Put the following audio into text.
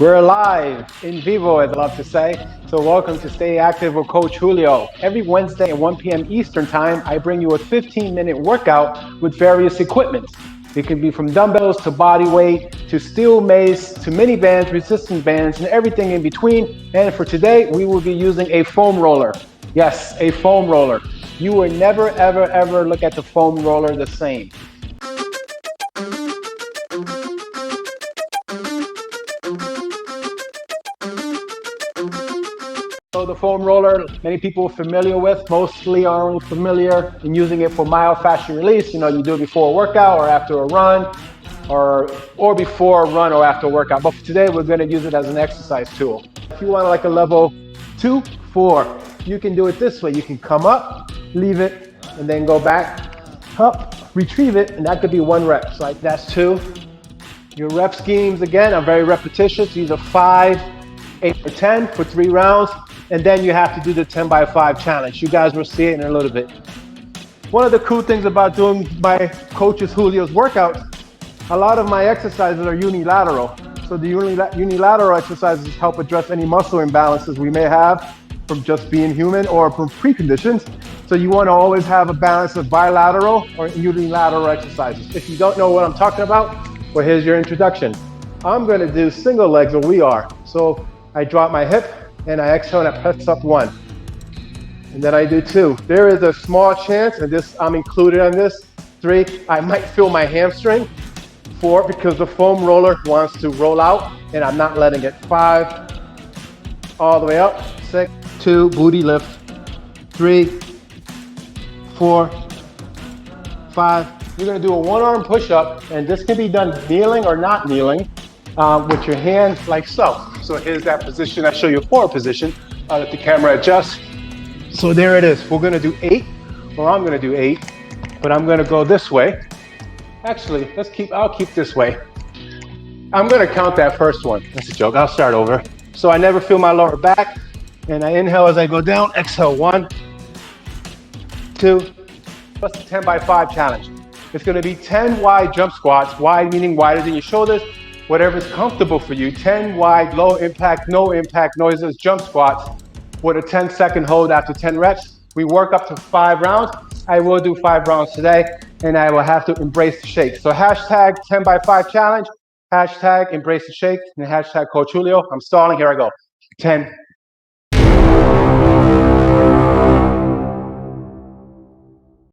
We're live in vivo, as I love to say. So welcome to Stay Active with Coach Julio. Every Wednesday at 1 p.m. Eastern Time, I bring you a 15-minute workout with various equipment. It can be from dumbbells to body weight, to steel mace, to mini bands, resistance bands, and everything in between. And for today, we will be using a foam roller. Yes, a foam roller. You will never, ever, ever look at the foam roller the same. So the foam roller, many people are familiar with, mostly are only familiar in using it for myofascial release. You know, you do it before a workout or after a run, or before a run or after a workout. But for today, we're gonna use it as an exercise tool. If you want like a level 2, 4, you can do it this way. You can come up, leave it, and then go back, up, retrieve it, and that could be 1 rep. So like that's 2. Your rep schemes, again, are very repetitious. These are 5, 8, or 10 for 3 rounds. And then you have to do the 10 by 5 challenge. You guys will see it in a little bit. One of the cool things about doing my Coach's Julio's workouts, a lot of my exercises are unilateral. So the unilateral exercises help address any muscle imbalances we may have from just being human or from preconditions. So you want to always have a balance of bilateral or unilateral exercises. If you don't know what I'm talking about, well, here's your introduction. I'm going to do single legs, or we are. So I drop my hip, and I exhale and I press up 1. And then I do 2. There is a small chance, and this I'm included on this. 3, I might feel my hamstring. 4, because the foam roller wants to roll out and I'm not letting it. 5, all the way up. 6, 2, booty lift. 3, 4, 5. You're gonna do a 1-arm push-up, and this can be done kneeling or not kneeling with your hands like so. So here's that position. I show you a forward position. I'll let the camera adjust. So there it is. We're gonna do 8, or I'm gonna do 8, but I'm gonna go this way. Actually, I'll keep this way. I'm gonna count that first one. That's a joke, I'll start over. So I never feel my lower back, and I inhale as I go down, exhale 1, 2, plus the 10 by 5 challenge. It's gonna be 10 wide jump squats, wide meaning wider than your shoulders, whatever's comfortable for you. 10 wide, low impact, no impact noises, jump squats with a 10-second hold after 10 reps. We work up to 5 rounds. I will do 5 rounds today, and I will have to embrace the shake. So hashtag 10 by 5 challenge, hashtag embrace the shake, and hashtag Coach Julio. I'm stalling, here I go. 10,